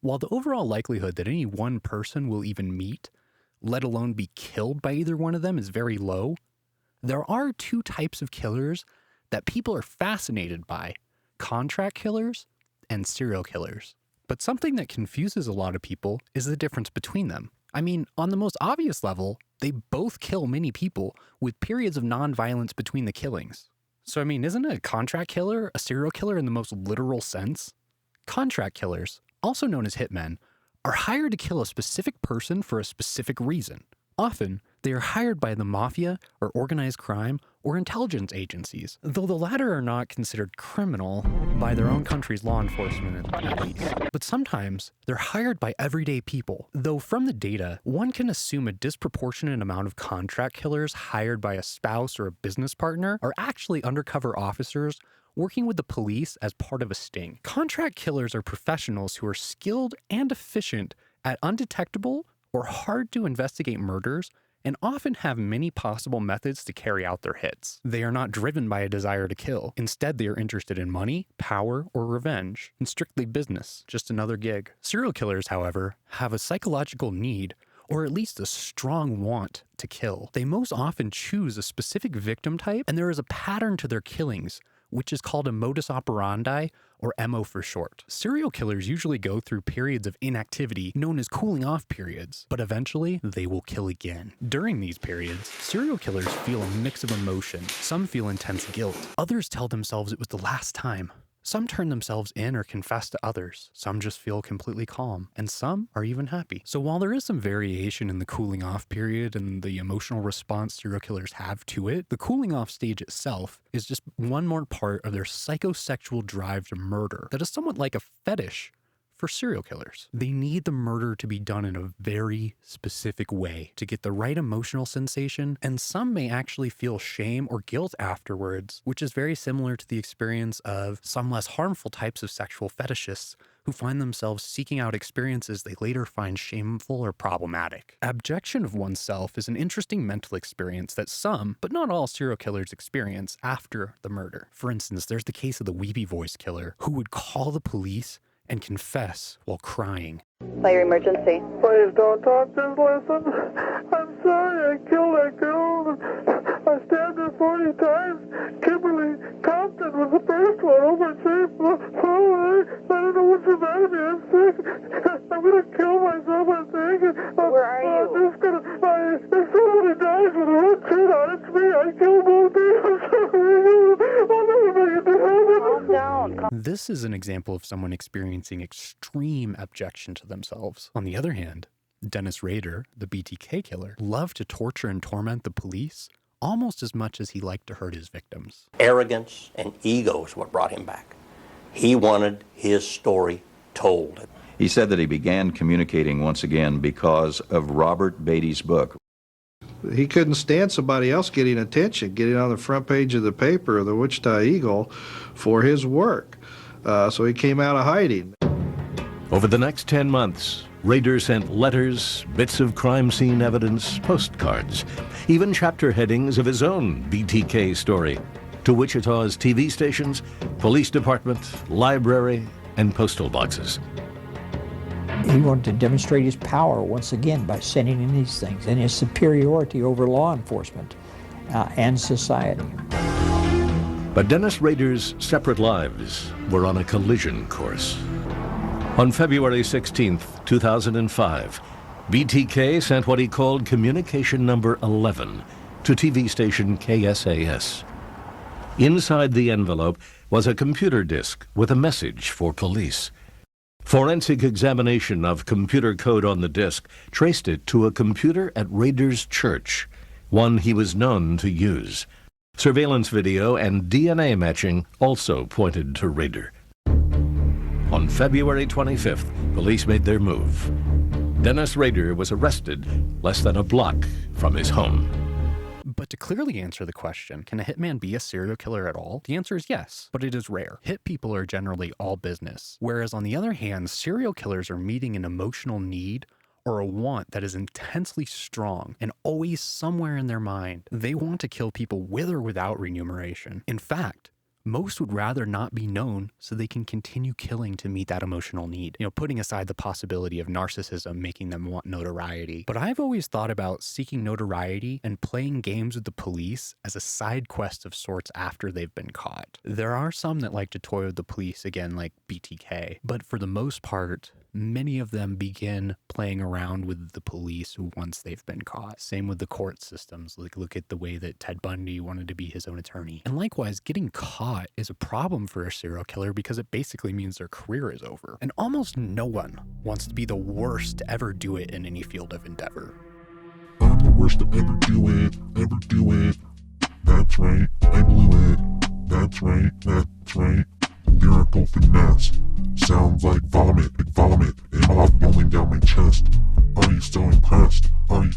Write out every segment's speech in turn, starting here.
While the overall likelihood that any one person will even meet, let alone be killed by either one of them, is very low, there are two types of killers that people are fascinated by: contract killers and serial killers. But something that confuses a lot of people is the difference between them. I mean, on the most obvious level, they both kill many people with periods of non-violence between the killings. So I mean, isn't a contract killer a serial killer in the most literal sense? Contract killers, also known as hitmen, are hired to kill a specific person for a specific reason. Often, they are hired by the mafia or organized crime or intelligence agencies, though the latter are not considered criminal by their own country's law enforcement at least. But sometimes, they're hired by everyday people, though from the data, one can assume a disproportionate amount of contract killers hired by a spouse or a business partner are actually undercover officers working with the police as part of a sting. Contract killers are professionals who are skilled and efficient at undetectable or hard to investigate murders and often have many possible methods to carry out their hits. They are not driven by a desire to kill. Instead, they are interested in money, power, or revenge, and strictly business, just another gig. Serial killers, however, have a psychological need, or at least a strong want to kill. They most often choose a specific victim type, and there is a pattern to their killings, which is called a modus operandi, or MO for short. Serial killers usually go through periods of inactivity known as cooling off periods, but eventually they will kill again. During these periods, serial killers feel a mix of emotion. Some feel intense guilt. Others tell themselves it was the last time. Some turn themselves in or confess to others. Some just feel completely calm, and some are even happy. So while there is some variation in the cooling off period and the emotional response serial killers have to it, the cooling off stage itself is just one more part of their psychosexual drive to murder that is somewhat like a fetish for serial killers. They need the murder to be done in a very specific way to get the right emotional sensation, and some may actually feel shame or guilt afterwards, which is very similar to the experience of some less harmful types of sexual fetishists who find themselves seeking out experiences they later find shameful or problematic. Abjection of oneself is an interesting mental experience that some, but not all serial killers experience after the murder. For instance, there's the case of the weepy voice killer who would call the police and confess while crying. Fire emergency. Please don't talk, just listen. I'm sorry I killed that girl. I stabbed her 40 times. Kimberly Compton was the first one. Oh, my safe. I don't know what's the matter with me. I'm sick. I'm going to kill myself, I think. Where are you? I'm just going to... If somebody dies with a red shirt on, it's me. I killed both of you. I'm sorry. I'll never make it to heaven. Calm down. This is an example of someone experiencing extreme abjection to themselves. On the other hand, Dennis Rader, the BTK killer, loved to torture and torment the police almost as much as he liked to hurt his victims. Arrogance and ego is what brought him back. He wanted his story told. He said that he began communicating once again because of Robert Beatty's book. He couldn't stand somebody else getting attention, getting on the front page of the paper, the Wichita Eagle, for his work. So he came out of hiding. Over the next 10 months, Rader sent letters, bits of crime scene evidence, postcards, even chapter headings of his own BTK story to Wichita's TV stations, police department, library, and postal boxes. He wanted to demonstrate his power once again by sending in these things and his superiority over law enforcement and society. But Dennis Rader's separate lives were on a collision course. On February 16, 2005, BTK sent what he called communication number 11 to TV station KSAS. Inside the envelope was a computer disk with a message for police. Forensic examination of computer code on the disk traced it to a computer at Rader's church, one he was known to use. Surveillance video and DNA matching also pointed to Rader. On February 25th, police made their move. Dennis Rader was arrested less than a block from his home. But to clearly answer the question, can a hitman be a serial killer at all? The answer is yes, but it is rare. Hit people are generally all business, whereas on the other hand, serial killers are meeting an emotional need or a want that is intensely strong and always somewhere in their mind. They want to kill people with or without remuneration. In fact, Most would rather not be known so they can continue killing to meet that emotional need, putting aside the possibility of narcissism making them want notoriety. But I've always thought about seeking notoriety and playing games with the police as a side quest of sorts after they've been caught. There are some that like to toy with the police, again, like BTK, but for the most part, many of them begin playing around with the police once they've been caught. Same with the court systems. Like, look at the way that Ted Bundy wanted to be his own attorney. And likewise, getting caught is a problem for a serial killer because it basically means their career is over. And almost no one wants to be the worst to ever do it in any field of endeavor. I'm the worst to ever do it, That's right, I blew it. That's right. Lyrical finesse. Sounds like vomit, and off rolling down my chest. Are you so impressed? Are you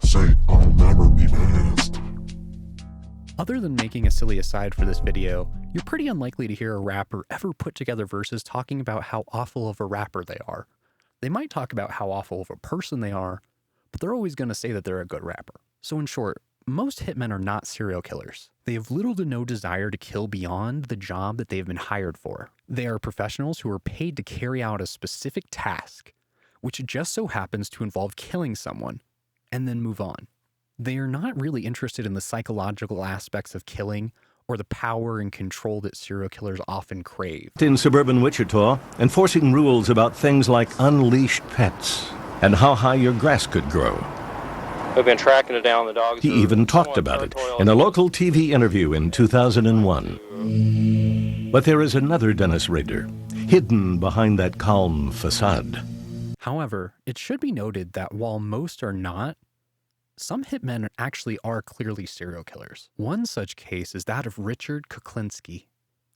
say I'll never be best? Other than making a silly aside for this video, you're pretty unlikely to hear a rapper ever put together verses talking about how awful of a rapper they are. They might talk about how awful of a person they are, but they're always going to say that they're a good rapper. So in short, most hitmen are not serial killers. They have little to no desire to kill beyond the job that they've been hired for. They are professionals who are paid to carry out a specific task, which just so happens to involve killing someone, and then move on. They are not really interested in the psychological aspects of killing or the power and control that serial killers often crave. In suburban Wichita, enforcing rules about things like unleashed pets and how high your grass could grow. We've been tracking it down. The dogs. He even talked about it in a local TV interview in 2001. But there is another Dennis Rader, hidden behind that calm facade. However, it should be noted that while most are not, some hitmen actually are clearly serial killers. One such case is that of Richard Kuklinksi,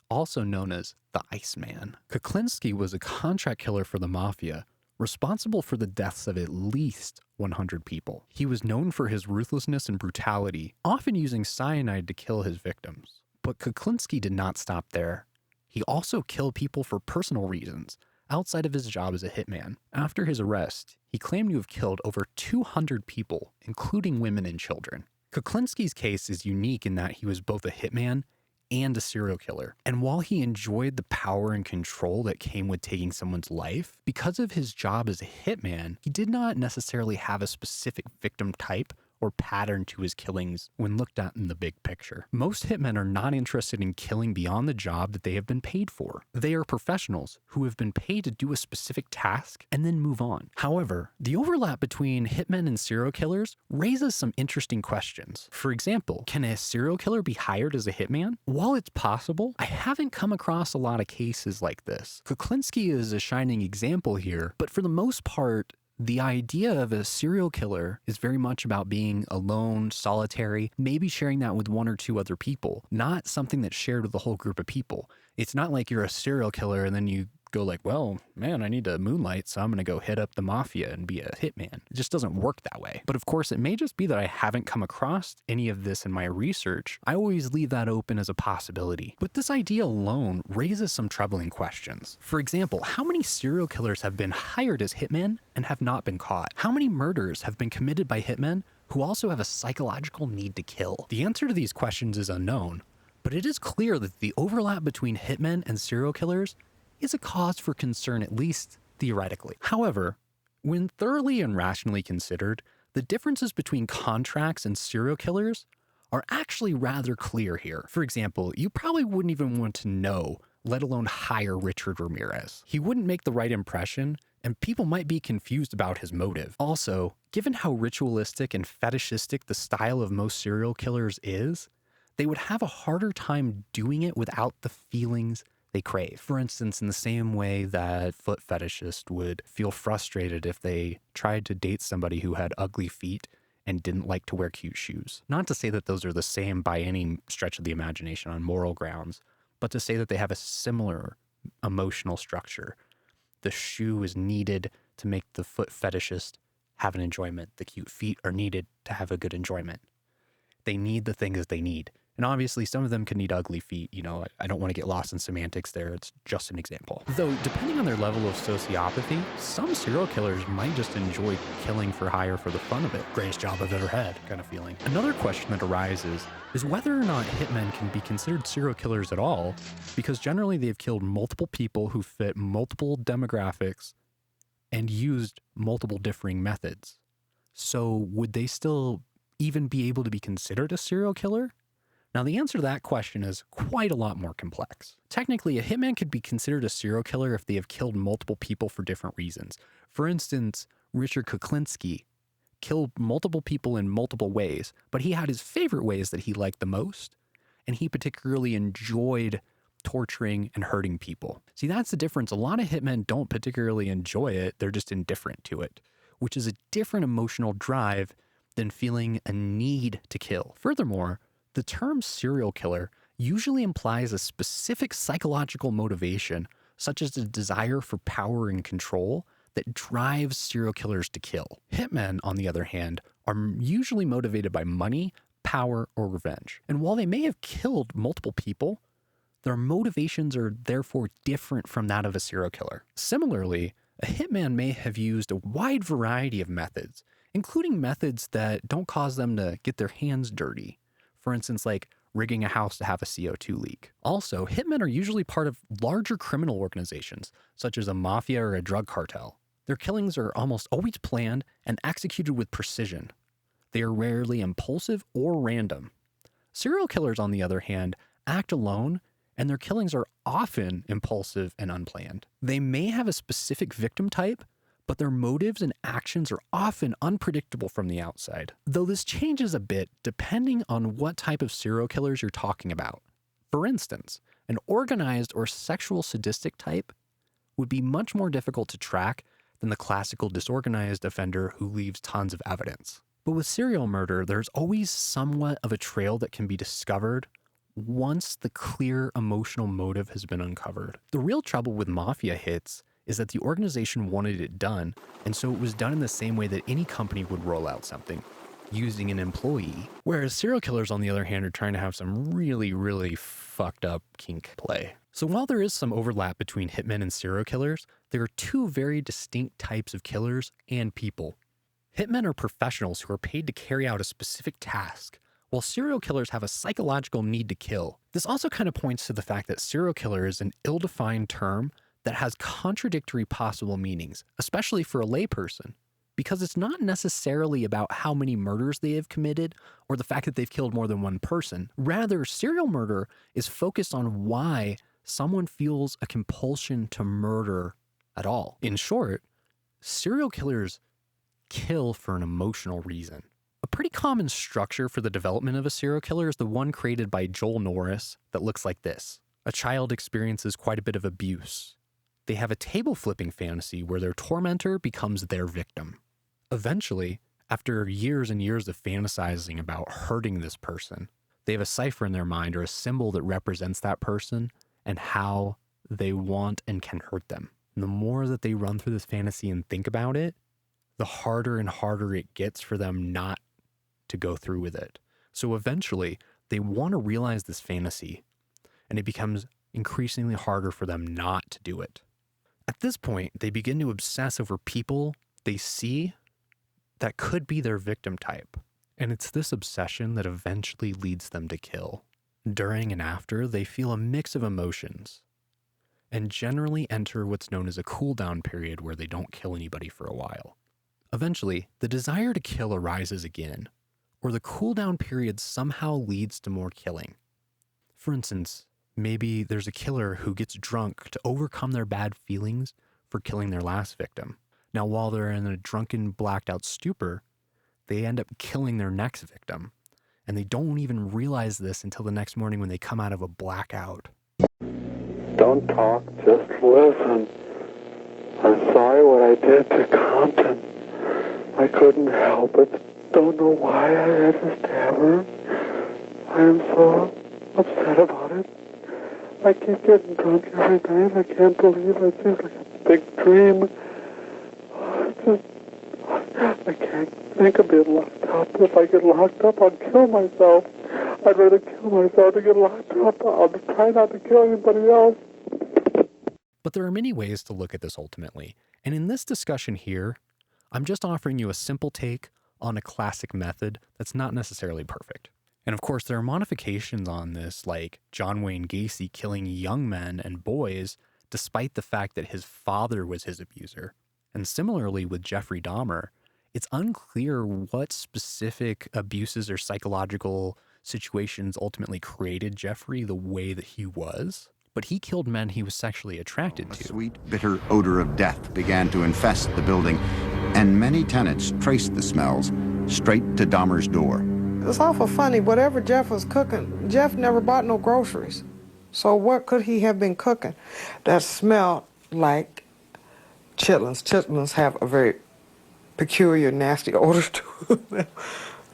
also known as the Iceman. Kuklinski was a contract killer for the mafia, responsible for the deaths of at least 100 people. He was known for his ruthlessness and brutality, often using cyanide to kill his victims. But Kuklinski did not stop there. He also killed people for personal reasons, outside of his job as a hitman. After his arrest, he claimed to have killed over 200 people, including women and children. Kuklinski's case is unique in that he was both a hitman and a serial killer. And while he enjoyed the power and control that came with taking someone's life, because of his job as a hitman, he did not necessarily have a specific victim type or pattern to his killings when looked at in the big picture. Most hitmen are not interested in killing beyond the job that they have been paid for. They are professionals who have been paid to do a specific task and then move on. However, the overlap between hitmen and serial killers raises some interesting questions. For example, can a serial killer be hired as a hitman? While it's possible, I haven't come across a lot of cases like this. Kuklinski is a shining example here, but for the most part, the idea of a serial killer is very much about being alone, solitary, maybe sharing that with one or two other people, not something that's shared with a whole group of people. It's not like you're a serial killer and then you go like, well, man, I need to moonlight, so I'm going to go hit up the mafia and be a hitman. It just doesn't work that way. But of course, it may just be that I haven't come across any of this in my research. I always leave that open as a possibility. But this idea alone raises some troubling questions. For example, how many serial killers have been hired as hitmen and have not been caught? How many murders have been committed by hitmen who also have a psychological need to kill? The answer to these questions is unknown, but it is clear that the overlap between hitmen and serial killers is a cause for concern, at least theoretically. However, when thoroughly and rationally considered, the differences between contracts and serial killers are actually rather clear here. For example, you probably wouldn't even want to know, let alone hire Richard Ramirez. He wouldn't make the right impression, and people might be confused about his motive. Also, given how ritualistic and fetishistic the style of most serial killers is, they would have a harder time doing it without the feelings they crave. For instance, in the same way that foot fetishists would feel frustrated if they tried to date somebody who had ugly feet and didn't like to wear cute shoes. Not to say that those are the same by any stretch of the imagination on moral grounds, but to say that they have a similar emotional structure. The shoe is needed to make the foot fetishist have an enjoyment. The cute feet are needed to have a good enjoyment. They need the things they need, And obviously, some of them can need ugly feet. You know, I don't want to get lost in semantics there. It's just an example. Though, depending on their level of sociopathy, some serial killers might just enjoy killing for hire for the fun of it. Greatest job I've ever had kind of feeling. Another question that arises is whether or not hitmen can be considered serial killers at all, because generally they've killed multiple people who fit multiple demographics and used multiple differing methods. So would they still even be able to be considered a serial killer? Now, the answer to that question is quite a lot more complex. Technically, a hitman could be considered a serial killer if they have killed multiple people for different reasons. For instance, Richard Kuklinksi killed multiple people in multiple ways, but he had his favorite ways that he liked the most, and he particularly enjoyed torturing and hurting people. See, that's the difference. A lot of hitmen don't particularly enjoy it, they're just indifferent to it, which is a different emotional drive than feeling a need to kill. Furthermore, the term serial killer usually implies a specific psychological motivation, such as a desire for power and control, that drives serial killers to kill. Hitmen, on the other hand, are usually motivated by money, power, or revenge. And while they may have killed multiple people, their motivations are therefore different from that of a serial killer. Similarly, a hitman may have used a wide variety of methods, including methods that don't cause them to get their hands dirty. For instance, like rigging a house to have a CO2 leak. Also, hitmen are usually part of larger criminal organizations, such as a mafia or a drug cartel. Their killings are almost always planned and executed with precision. They are rarely impulsive or random. Serial killers, on the other hand, act alone, and their killings are often impulsive and unplanned. They may have a specific victim type, but their motives and actions are often unpredictable from the outside, though this changes a bit depending on what type of serial killers you're talking about. For instance, an organized or sexual sadistic type would be much more difficult to track than the classical disorganized offender who leaves tons of evidence. But with serial murder, there's always somewhat of a trail that can be discovered once the clear emotional motive has been uncovered. The real trouble with mafia hits is that the organization wanted it done, and so it was done in the same way that any company would roll out something, using an employee. Whereas serial killers, on the other hand, are trying to have some really, really fucked up kink play. So while there is some overlap between hitmen and serial killers, there are two very distinct types of killers and people. Hitmen are professionals who are paid to carry out a specific task, while serial killers have a psychological need to kill. This also kind of points to the fact that serial killer is an ill-defined term that has contradictory possible meanings, especially for a layperson, because it's not necessarily about how many murders they have committed or the fact that they've killed more than one person. Rather, serial murder is focused on why someone feels a compulsion to murder at all. In short, serial killers kill for an emotional reason. A pretty common structure for the development of a serial killer is the one created by Joel Norris that looks like this. A child experiences quite a bit of abuse. They have a table flipping fantasy where their tormentor becomes their victim. Eventually, after years and years of fantasizing about hurting this person, they have a cipher in their mind or a symbol that represents that person and how they want and can hurt them. And the more that they run through this fantasy and think about it, the harder and harder it gets for them not to go through with it. So eventually, they want to realize this fantasy, and it becomes increasingly harder for them not to do it. At this point, they begin to obsess over people they see that could be their victim type. And it's this obsession that eventually leads them to kill. During and after, they feel a mix of emotions and generally enter what's known as a cool down period where they don't kill anybody for a while. Eventually, the desire to kill arises again, or the cool down period somehow leads to more killing. For instance, maybe there's a killer who gets drunk to overcome their bad feelings for killing their last victim. Now, while they're in a drunken, blacked out stupor, they end up killing their next victim, and they don't even realize this until the next morning when they come out of a blackout. Don't talk, just listen. I'm sorry what I did to Compton. I couldn't help it. Don't know why I had to stab her. I am so upset about it. I keep getting drunk every night. I can't believe it. It seems like a big dream. I can't think of being locked up. If I get locked up, I'll kill myself. I'd rather kill myself to get locked up. I'll try not to kill anybody else. But there are many ways to look at this ultimately. And in this discussion here, I'm just offering you a simple take on a classic method that's not necessarily perfect. And of course, there are modifications on this, like John Wayne Gacy killing young men and boys despite the fact that his father was his abuser. And similarly with Jeffrey Dahmer, it's unclear what specific abuses or psychological situations ultimately created Jeffrey the way that he was. But he killed men he was sexually attracted to. A sweet, bitter odor of death began to infest the building, and many tenants traced the smells straight to Dahmer's door. It's awful funny. Whatever Jeff was cooking, Jeff never bought no groceries. So what could he have been cooking that smelled like chitlins? Chitlins have a very peculiar, nasty odor to them,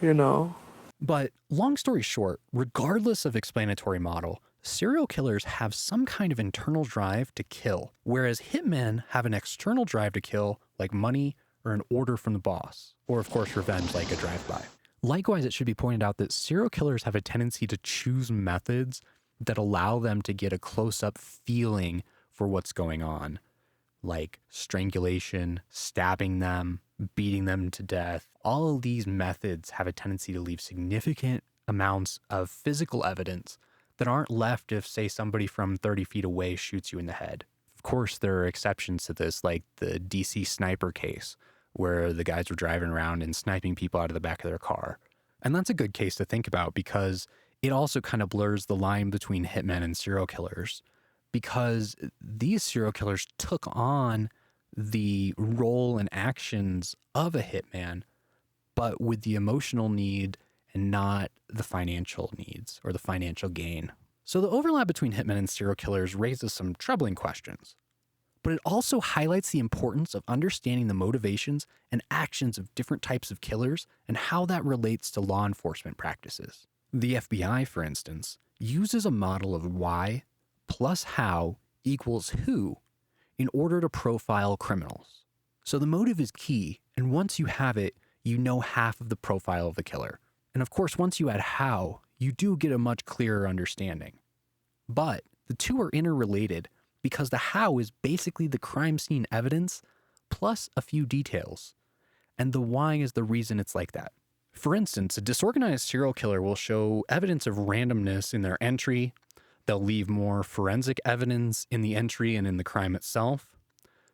you know. But long story short, regardless of explanatory model, serial killers have some kind of internal drive to kill, whereas hitmen have an external drive to kill, like money or an order from the boss, or of course revenge like a drive-by. Likewise, it should be pointed out that serial killers have a tendency to choose methods that allow them to get a close-up feeling for what's going on, like strangulation, stabbing them, beating them to death. All of these methods have a tendency to leave significant amounts of physical evidence that aren't left if, say, somebody from 30 feet away shoots you in the head. Of course, there are exceptions to this, like the DC sniper case, where the guys were driving around and sniping people out of the back of their car. And that's a good case to think about because it also kind of blurs the line between hitmen and serial killers, because these serial killers took on the role and actions of a hitman, but with the emotional need and not the financial needs or the financial gain. So the overlap between hitmen and serial killers raises some troubling questions, but it also highlights the importance of understanding the motivations and actions of different types of killers and how that relates to law enforcement practices. The FBI, for instance, uses a model of why plus how equals who in order to profile criminals. So the motive is key, and once you have it, you know half of the profile of the killer. And of course, once you add how, you do get a much clearer understanding. But the two are interrelated because the how is basically the crime scene evidence plus a few details, and the why is the reason it's like that. For instance, a disorganized serial killer will show evidence of randomness in their entry. They'll leave more forensic evidence in the entry and in the crime itself.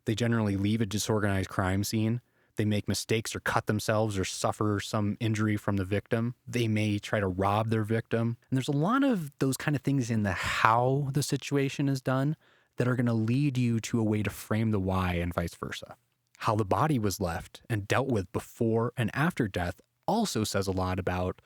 They generally leave a disorganized crime scene. They make mistakes or cut themselves or suffer some injury from the victim. They may try to rob their victim. And there's a lot of those kind of things in the how the situation is done that are going to lead you to a way to frame the why and vice versa. How the body was left and dealt with before and after death also says a lot about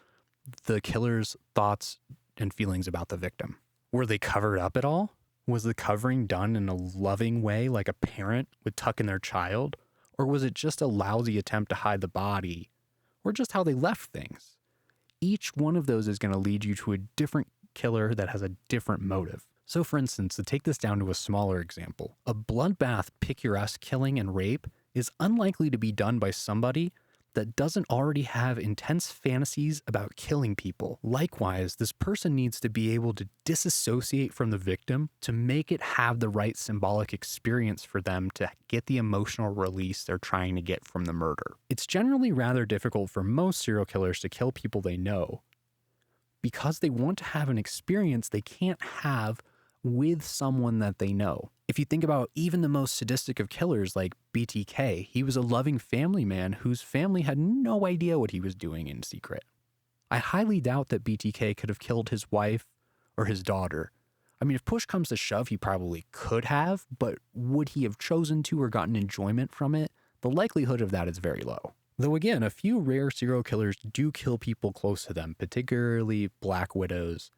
the killer's thoughts and feelings about the victim. Were they covered up at all? Was the covering done in a loving way like a parent would tuck in their child? Or was it just a lousy attempt to hide the body? Or just how they left things? Each one of those is going to lead you to a different killer that has a different motive. So for instance, to take this down to a smaller example, a bloodbath picturesque killing and rape is unlikely to be done by somebody that doesn't already have intense fantasies about killing people. Likewise, this person needs to be able to disassociate from the victim to make it have the right symbolic experience for them to get the emotional release they're trying to get from the murder. It's generally rather difficult for most serial killers to kill people they know because they want to have an experience they can't have with someone that they know. If you think about even the most sadistic of killers like BTK, he was a loving family man whose family had no idea what he was doing in secret. I highly doubt that BTK could have killed his wife or his daughter. I mean, if push comes to shove, he probably could have, but would he have chosen to or gotten enjoyment from it? The likelihood of that is very low. Though again, a few rare serial killers do kill people close to them, particularly black widows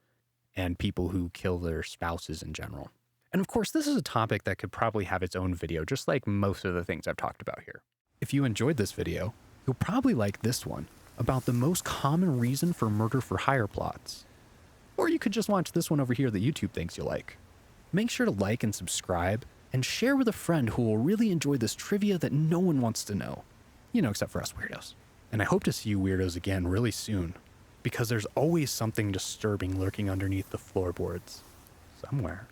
and people who kill their spouses in general. And of course, this is a topic that could probably have its own video, just like most of the things I've talked about here. If you enjoyed this video, you'll probably like this one about the most common reason for murder for hire plots. Or you could just watch this one over here that YouTube thinks you'll like. Make sure to like and subscribe and share with a friend who will really enjoy this trivia that no one wants to know. You know, except for us weirdos. And I hope to see you weirdos again really soon, because there's always something disturbing lurking underneath the floorboards somewhere.